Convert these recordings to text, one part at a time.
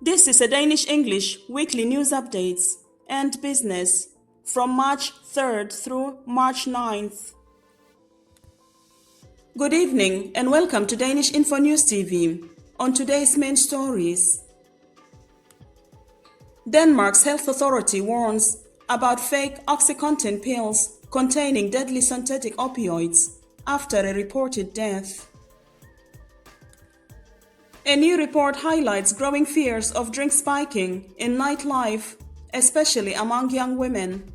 This is a Danish English weekly news updates and business from March 3rd through March 9th. Good evening and welcome to Danish Info News TV. On today's main stories, Denmark's health authority warns about fake OxyContin pills containing deadly synthetic opioids after a reported death. A new report highlights growing fears of drink spiking in nightlife, especially among young women.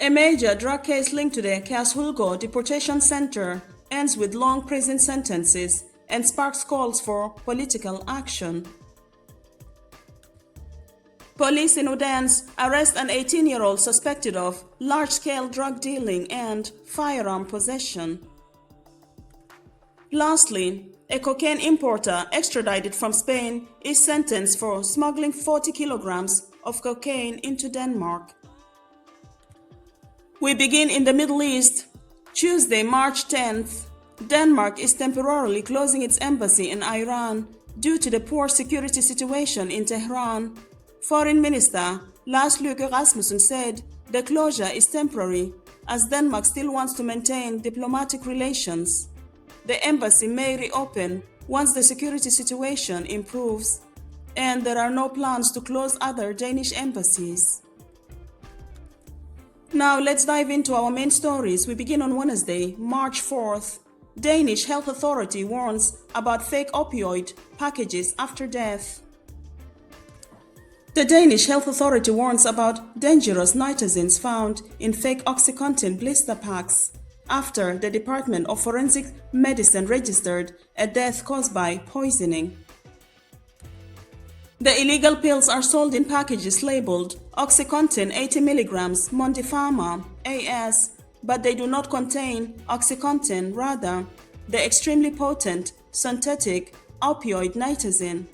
A major drug case linked to the Kærshovedgård deportation center ends with long prison sentences and sparks calls for political action. Police in Odense arrest an 18-year-old suspected of large-scale drug dealing and firearm possession. Lastly, a cocaine importer extradited from Spain is sentenced for smuggling 40 kilograms of cocaine into Denmark. We begin in the Middle East. Tuesday, March 10th, Denmark is temporarily closing its embassy in Iran due to the poor security situation in Tehran. Foreign Minister Lars Løkke Rasmussen said the closure is temporary as Denmark still wants to maintain diplomatic relations. The embassy may reopen once the security situation improves, and there are no plans to close other Danish embassies. Now let's dive into our main stories. We begin on Wednesday, March 4th. Danish health authority warns about fake opioid packages after death. The Danish health authority warns about dangerous nitazines found in fake OxyContin blister packs after the Department of Forensic Medicine registered a death caused by poisoning. The illegal pills are sold in packages labeled OxyContin 80 mg Mundipharma AS, but they do not contain OxyContin, rather, the extremely potent synthetic opioid nitazine.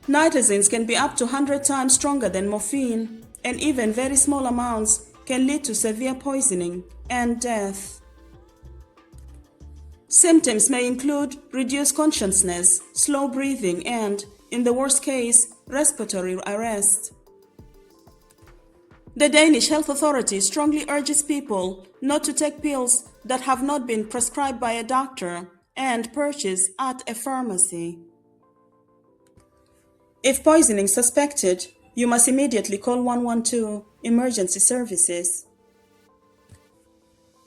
Nitazines can be up to 100 times stronger than morphine, and even very small amounts can lead to severe poisoning and death. Symptoms may include reduced consciousness, slow breathing, and, in the worst case, respiratory arrest. The Danish Health Authority strongly urges people not to take pills that have not been prescribed by a doctor and purchase at a pharmacy. If poisoning suspected, you must immediately call 112 emergency services.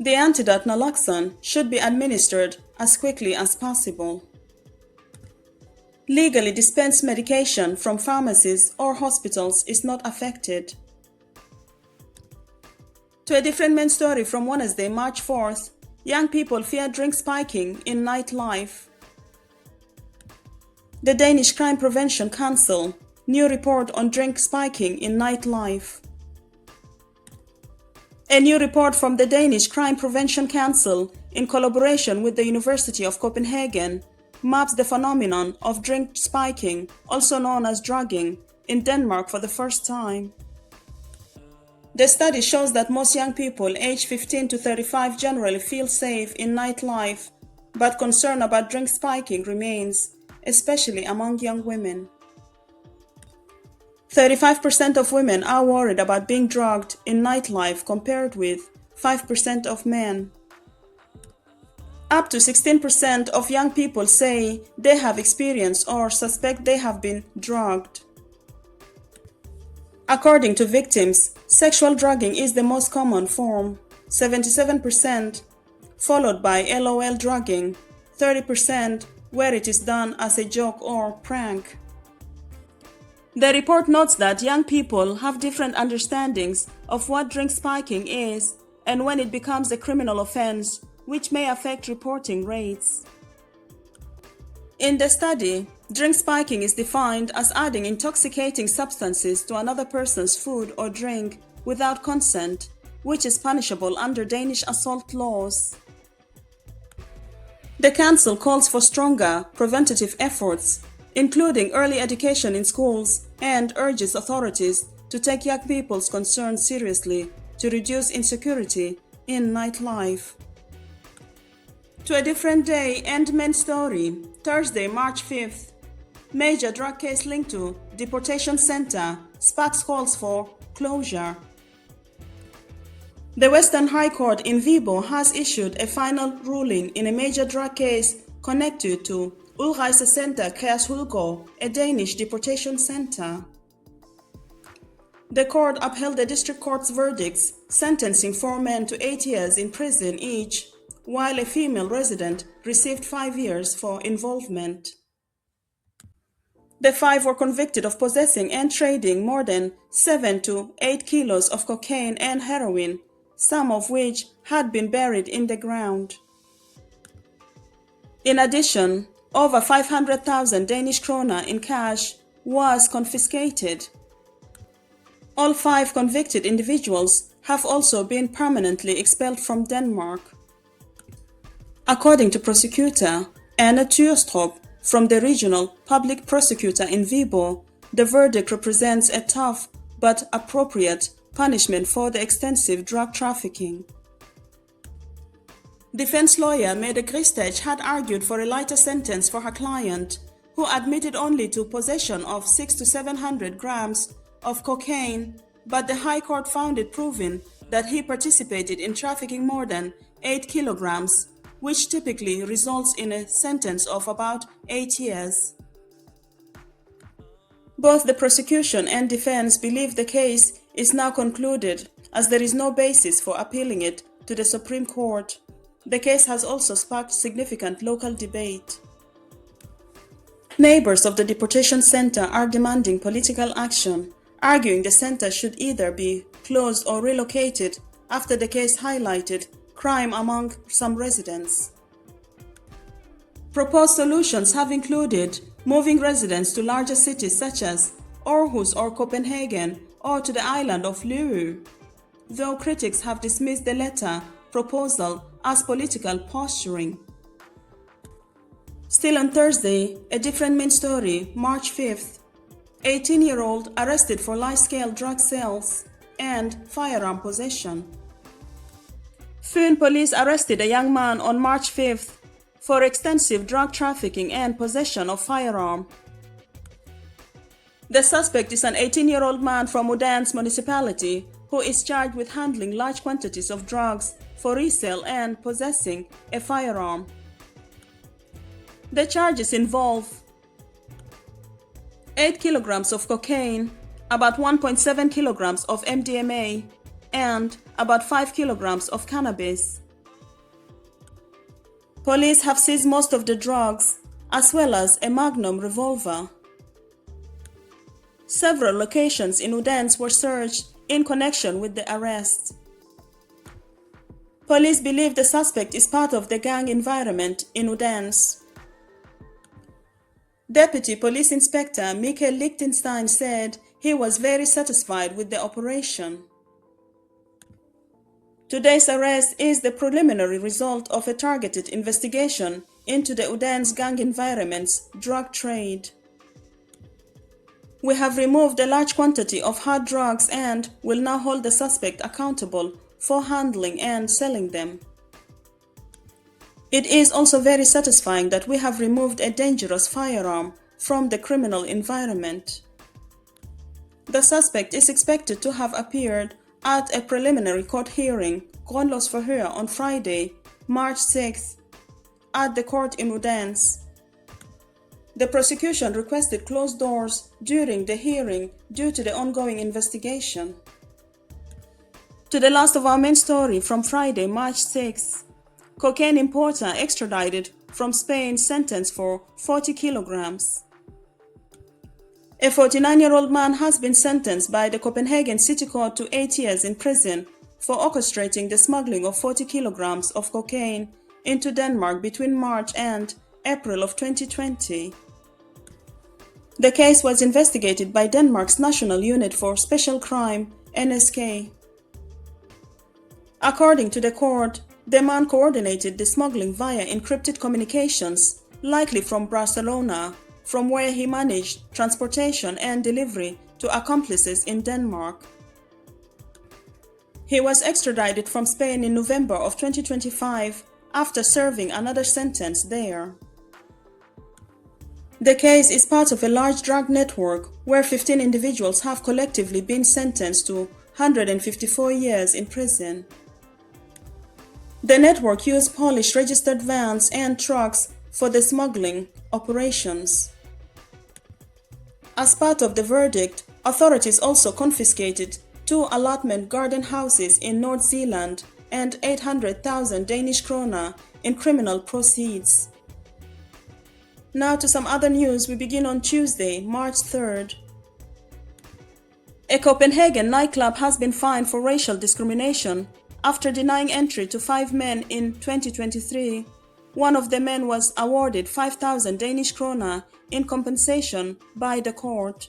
The antidote naloxone should be administered as quickly as possible. Legally dispensed medication from pharmacies or hospitals is not affected. To a different main story from Wednesday, March 4th, young people fear drink spiking in nightlife. The Danish Crime Prevention Council, new report on drink spiking in nightlife. A new report from the Danish Crime Prevention Council, in collaboration with the University of Copenhagen, maps the phenomenon of drink spiking, also known as drugging, in Denmark for the first time. The study shows that most young people aged 15 to 35 generally feel safe in nightlife, but concern about drink spiking remains, especially among young women. 35% of women are worried about being drugged in nightlife compared with 5% of men. Up to 16% of young people say they have experienced or suspect they have been drugged. According to victims, sexual drugging is the most common form, 77%, followed by LOL drugging, 30%, where it is done as a joke or prank. The report notes that young people have different understandings of what drink spiking is and when it becomes a criminal offense, which may affect reporting rates. In the study, drink spiking is defined as adding intoxicating substances to another person's food or drink without consent, which is punishable under Danish assault laws. The Council calls for stronger preventative efforts, including early education in schools, and urges authorities to take young people's concerns seriously to reduce insecurity in nightlife. To a different day and main story, Thursday, March 5th. Major drug case linked to deportation center sparks calls for closure. The Western High Court in Viborg has issued a final ruling in a major drug case connected to Udrejsecenter Kærshovedgård, a Danish deportation center. The court upheld the district court's verdicts, sentencing 4 men to 8 years in prison each, while a female resident received 5 years for involvement. The 5 were convicted of possessing and trading more than 7 to 8 kilos of cocaine and heroin, some of which had been buried in the ground. In addition, over 500,000 Danish kroner in cash was confiscated. All 5 convicted individuals have also been permanently expelled from Denmark. According to prosecutor Anna Tyrstrup from the regional public prosecutor in Viborg, the verdict represents a tough but appropriate punishment for the extensive drug trafficking. Defense lawyer Mette Gristach had argued for a lighter sentence for her client, who admitted only to possession of 600 to 700 grams of cocaine, but the High Court found it proven that he participated in trafficking more than 8 kilograms, which typically results in a sentence of about 8 years. Both the prosecution and defense believe the case is now concluded, as there is no basis for appealing it to the Supreme Court. The case has also sparked significant local debate. Neighbors of the deportation center are demanding political action, arguing the center should either be closed or relocated after the case highlighted crime among some residents. Proposed solutions have included moving residents to larger cities such as Aarhus or Copenhagen or to the island of Luru, though critics have dismissed the latter proposal as political posturing. Still on Thursday, a different main story, March 5th. 18-year-old arrested for large-scale drug sales and firearm possession. Fyn police arrested a young man on March 5th for extensive drug trafficking and possession of firearm. The suspect is an 18-year-old man from Odense municipality who is charged with handling large quantities of drugs for resale and possessing a firearm. The charges involve 8 kilograms of cocaine, about 1.7 kilograms of MDMA, and about 5 kilograms of cannabis. Police have seized most of the drugs, as well as a Magnum revolver. Several locations in Odense were searched in connection with the arrest. Police believe the suspect is part of the gang environment in Odense. Deputy Police Inspector Michael Lichtenstein said he was very satisfied with the operation. Today's arrest is the preliminary result of a targeted investigation into the Odense gang environment's drug trade. We have removed a large quantity of hard drugs and will now hold the suspect accountable for handling and selling them. It is also very satisfying that we have removed a dangerous firearm from the criminal environment. The suspect is expected to have appeared at a preliminary court hearing, Grundlovsforhør, on Friday, March 6th, at the court in Odense. The prosecution requested closed doors during the hearing due to the ongoing investigation. To the last of our main story from Friday, March 6th. Cocaine importer extradited from Spain sentenced for 40 kilograms. A 49-year-old man has been sentenced by the Copenhagen City Court to 8 years in prison for orchestrating the smuggling of 40 kilograms of cocaine into Denmark between March and April of 2020. The case was investigated by Denmark's National Unit for Special Crime, NSK. According to the court, the man coordinated the smuggling via encrypted communications, likely from Barcelona, from where he managed transportation and delivery to accomplices in Denmark. He was extradited from Spain in November of 2025 after serving another sentence there. The case is part of a large drug network where 15 individuals have collectively been sentenced to 154 years in prison. The network used Polish registered vans and trucks for the smuggling operations. As part of the verdict, authorities also confiscated 2 allotment garden houses in North Zealand and 800,000 Danish krone in criminal proceeds. Now to some other news. We begin on Tuesday, March 3rd. A Copenhagen nightclub has been fined for racial discrimination after denying entry to 5 men in 2023. One of the men was awarded 5,000 Danish krone in compensation by the court.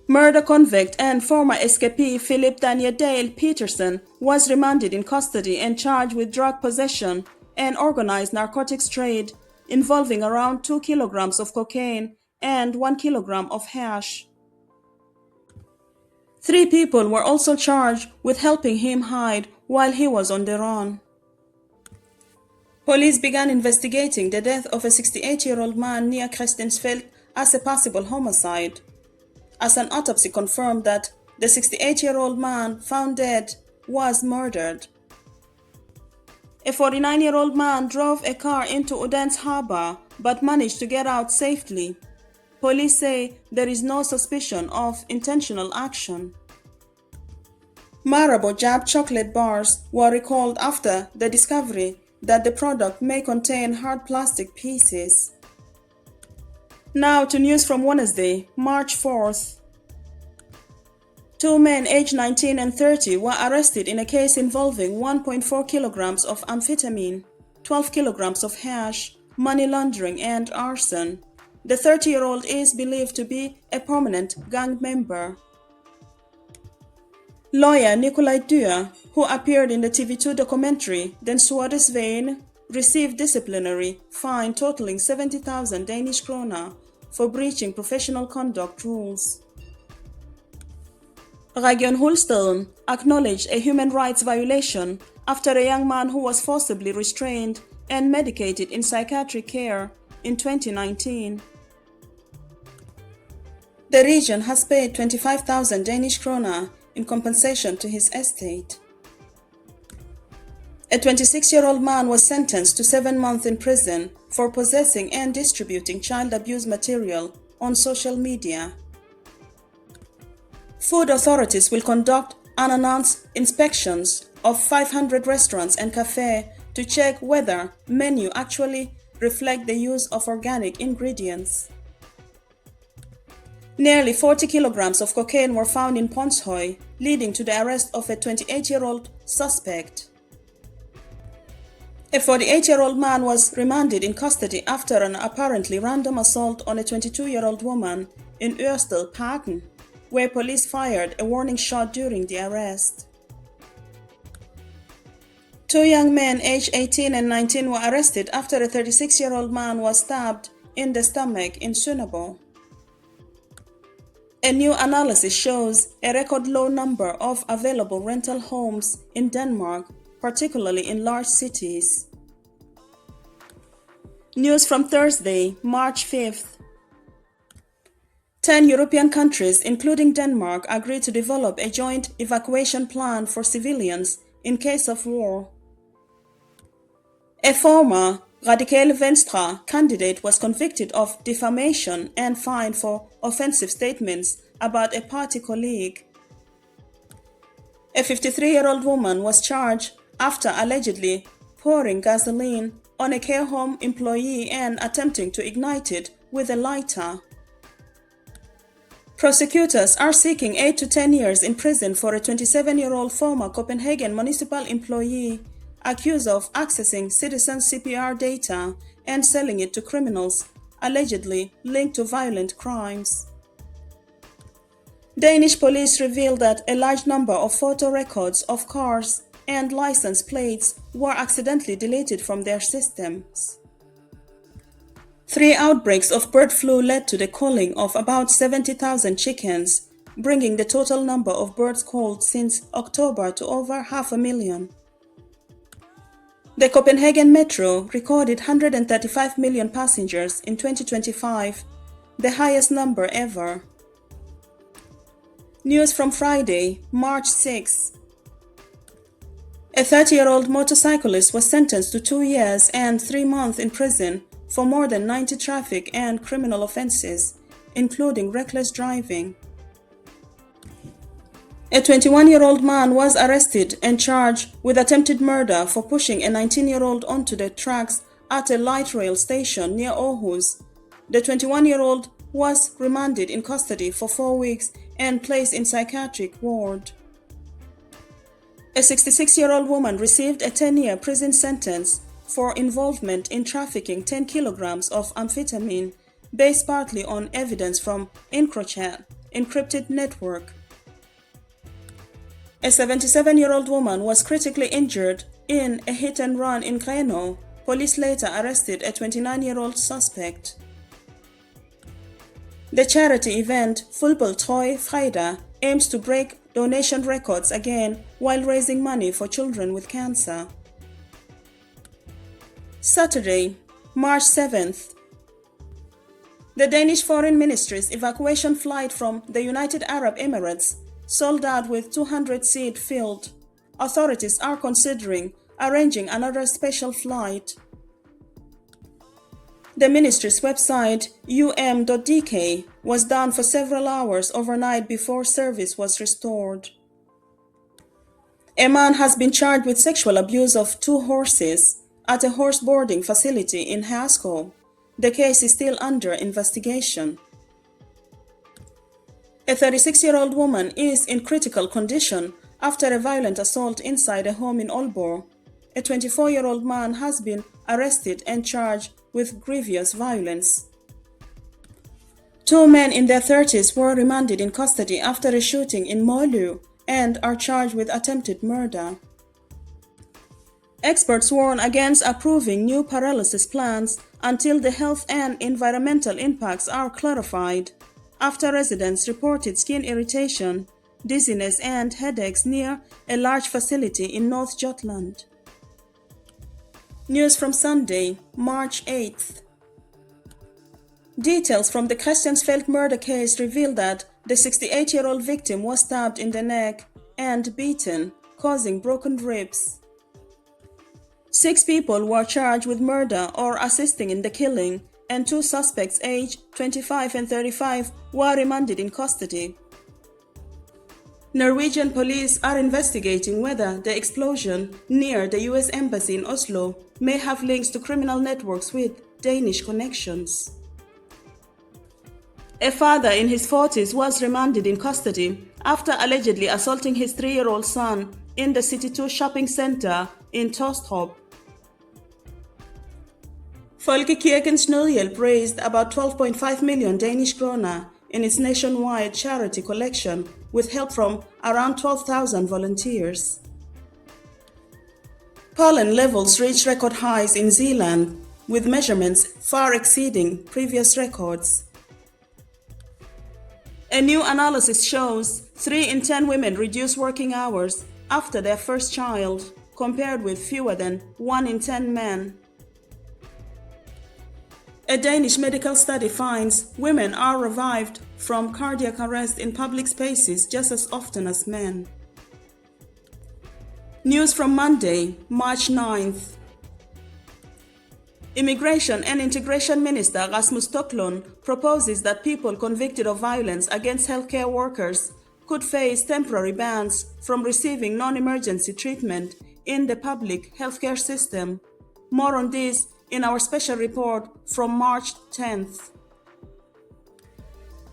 Murder convict and former escapee Philip Daniel Dale Peterson was remanded in custody and charged with drug possession and organized narcotics trade involving around 2 kilograms of cocaine and 1 kilogram of hash. 3 people were also charged with helping him hide while he was on the run. Police began investigating the death of a 68-year-old man near Christiansfeld as a possible homicide, as an autopsy confirmed that the 68-year-old man found dead was murdered. A 49-year-old man drove a car into Odense Harbor but managed to get out safely. Police say there is no suspicion of intentional action. Marabou Jab chocolate bars were recalled after the discovery that the product may contain hard plastic pieces. Now to news from Wednesday, March 4th. 2 men aged 19 and 30 were arrested in a case involving 1.4 kilograms of amphetamine, 12 kilograms of hash, money laundering, and arson. The 30-year-old is believed to be a prominent gang member. Lawyer Nikolai Dürr, who appeared in the TV2 documentary Den Sorte Svane, received disciplinary fine totaling 70,000 Danish krone for breaching professional conduct rules. Region Hovedstaden acknowledged a human rights violation after a young man who was forcibly restrained and medicated in psychiatric care in 2019. The region has paid 25,000 Danish krone in compensation to his estate. A 26-year-old man was sentenced to 7 months in prison for possessing and distributing child abuse material on social media. Food authorities will conduct unannounced inspections of 500 restaurants and cafes to check whether menus actually reflect the use of organic ingredients. Nearly 40 kilograms of cocaine were found in Ponshøj, leading to the arrest of a 28-year-old suspect. A 48-year-old man was remanded in custody after an apparently random assault on a 22-year-old woman in Ørsted-Parken, where police fired a warning shot during the arrest. 2 young men aged 18 and 19 were arrested after a 36-year-old man was stabbed in the stomach in Sønderborg. A new analysis shows a record low number of available rental homes in Denmark, particularly in large cities. News from Thursday, March 5th. 10 European countries, including Denmark, agreed to develop a joint evacuation plan for civilians in case of war. A former Radikale Venstre candidate was convicted of defamation and fined for offensive statements about a party colleague. A 53-year-old woman was charged after allegedly pouring gasoline on a care home employee and attempting to ignite it with a lighter. Prosecutors are seeking 8 to 10 years in prison for a 27-year-old former Copenhagen municipal employee accused of accessing citizen CPR data and selling it to criminals allegedly linked to violent crimes. Danish police revealed that a large number of photo records of cars and license plates were accidentally deleted from their systems. 3 outbreaks of bird flu led to the culling of about 70,000 chickens, bringing the total number of birds culled since October to over 500,000. The Copenhagen Metro recorded 135 million passengers in 2025, the highest number ever. News from Friday, March 6. A 30-year-old motorcyclist was sentenced to 2 years and 3 months in prison for more than 90 traffic and criminal offenses, including reckless driving. A 21-year-old man was arrested and charged with attempted murder for pushing a 19-year-old onto the tracks at a light rail station near Aarhus. The 21-year-old was remanded in custody for 4 weeks and placed in psychiatric ward. A 66-year-old woman received a 10-year prison sentence for involvement in trafficking 10 kilograms of amphetamine based partly on evidence from EncroChat encrypted network. A 77-year-old woman was critically injured in a hit-and-run in Grenaa. Police later arrested a 29-year-old suspect. The charity event Fodboldtrøje Fredag aims to break donation records again while raising money for children with cancer. Saturday, March 7th. The Danish Foreign Ministry's evacuation flight from the United Arab Emirates sold out with 200 seats filled. Authorities are considering arranging another special flight. The ministry's website, um.dk, was down for several hours overnight before service was restored. A man has been charged with sexual abuse of 2 horses at a horse boarding facility in Herskov. The case is still under investigation. A 36-year-old woman is in critical condition after a violent assault inside a home in Aalborg. A 24-year-old man has been arrested and charged with grievous violence. 2 men in their 30s were remanded in custody after a shooting in Måløv and are charged with attempted murder. Experts warn against approving new paralysis plans until the health and environmental impacts are clarified, after residents reported skin irritation, dizziness and headaches near a large facility in North Jutland. News from Sunday, March 8th. Details from the Christiansfeld murder case reveal that the 68-year-old victim was stabbed in the neck and beaten, causing broken ribs. 6 people were charged with murder or assisting in the killing, and 2 suspects aged 25 and 35 were remanded in custody. Norwegian police are investigating whether the explosion near the US Embassy in Oslo may have links to criminal networks with Danish connections. A father in his 40s was remanded in custody after allegedly assaulting his 3-year-old son in the City 2 shopping center in Tostrup. Folkekirkens Nødhjælp raised about 12.5 million Danish kroner in its nationwide charity collection with help from around 12,000 volunteers. Pollen levels reached record highs in Zealand, with measurements far exceeding previous records. A new analysis shows 3 in 10 women reduce working hours after their first child, compared with fewer than 1 in 10 men. A Danish medical study finds women are revived from cardiac arrest in public spaces just as often as men. News from Monday, March 9th. Immigration and Integration Minister Rasmus Stoklund proposes that people convicted of violence against healthcare workers could face temporary bans from receiving non-emergency treatment in the public healthcare system. More on this in our special report from March 10th.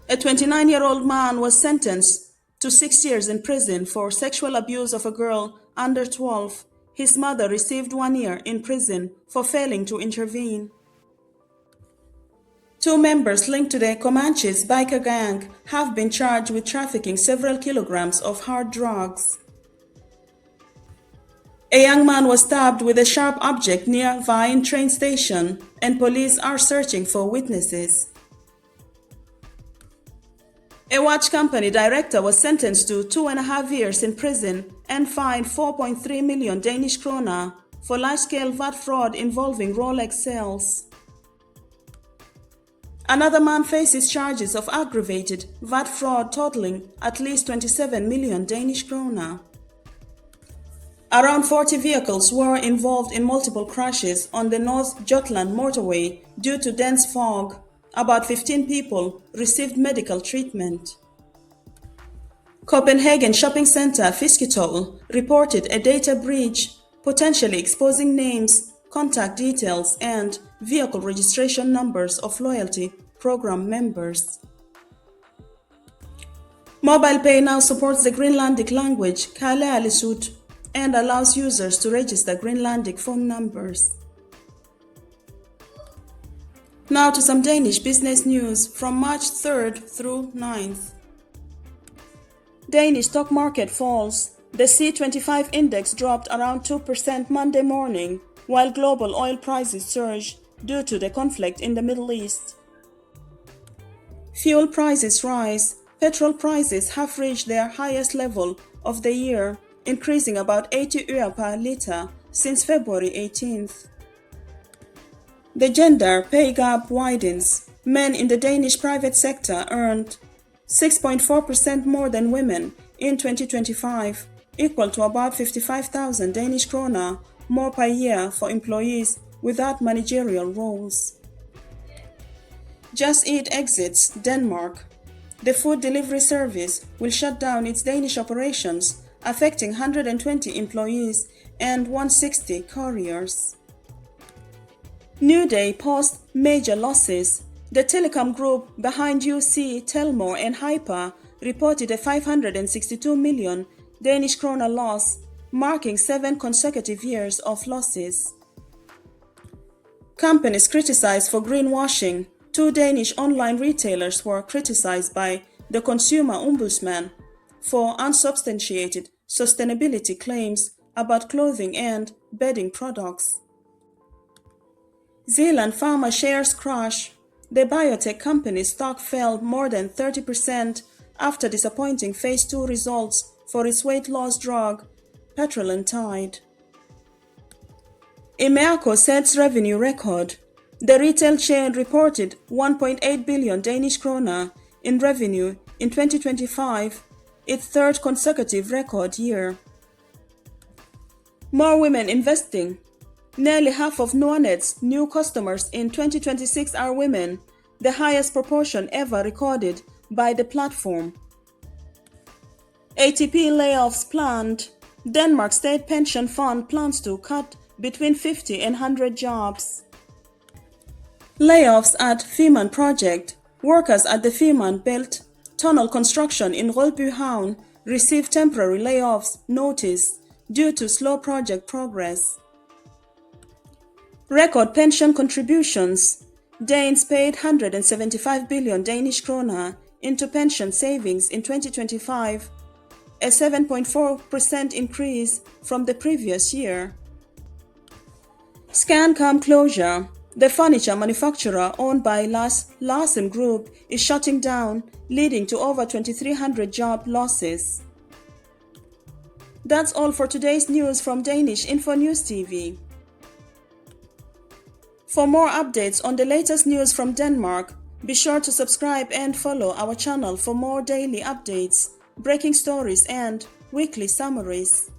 A 29-year-old man was sentenced to 6 years in prison for sexual abuse of a girl under 12. His mother received 1 year in prison for failing to intervene. 2 members linked to the Comanches biker gang have been charged with trafficking several kilograms of hard drugs. A young man was stabbed with a sharp object near Vine train station, and police are searching for witnesses. A watch company director was sentenced to 2.5 years in prison and fined 4.3 million Danish kroner for large-scale VAT fraud involving Rolex sales. Another man faces charges of aggravated VAT fraud totaling at least 27 million Danish kroner. Around 40 vehicles were involved in multiple crashes on the North Jutland motorway due to dense fog. About 15 people received medical treatment. Copenhagen shopping center Fisketol reported a data breach, potentially exposing names, contact details, and vehicle registration numbers of loyalty program members. Mobile Pay now supports the Greenlandic language Kalealisut and allows users to register Greenlandic phone numbers. Now to some Danish business news from March 3rd through 9th. Danish stock market falls. The C25 index dropped around 2% Monday morning, while global oil prices surged due to the conflict in the Middle East. Fuel prices rise. Petrol prices have reached their highest level of the year, increasing about 80 øre per liter since February 18th. The gender pay gap widens. Men in the Danish private sector earned 6.4% more than women in 2025, equal to about 55,000 Danish kroner more per year for employees without managerial roles. Just Eat exits Denmark. The food delivery service will shut down its Danish operations, affecting 120 employees and 160 couriers. New Day posts major losses. The telecom group behind UC, Telmore and Hyper reported a 562 million Danish kroner loss, marking 7 consecutive years of losses. Companies criticized for greenwashing. 2 Danish online retailers were criticized by the Consumer Ombudsman for unsubstantiated sustainability claims about clothing and bedding products. Zealand Pharma shares crash. The biotech company's stock fell more than 30% after disappointing phase 2 results for its weight loss drug, petrelintide. Imerco sets revenue record. The retail chain reported 1.8 billion Danish kroner in revenue in 2025, its 3rd consecutive record year. More women investing. Nearly half of Nordnet's new customers in 2026 are women, the highest proportion ever recorded by the platform. ATP layoffs planned. Denmark State Pension Fund plans to cut between 50 and 100 jobs. Layoffs at Femern project. Workers at the Femern Belt tunnel construction in Rødby Havn received temporary layoffs notice due to slow project progress. Record pension contributions. Danes paid 175 billion Danish kroner into pension savings in 2025, a 7.4% increase from the previous year. Scancom closure. The furniture manufacturer owned by Larsen Group is shutting down, leading to over 2,300 job losses. That's all for today's news from Danish-InfoNews TV. For more updates on the latest news from Denmark, be sure to subscribe and follow our channel for more daily updates, breaking stories, and weekly summaries.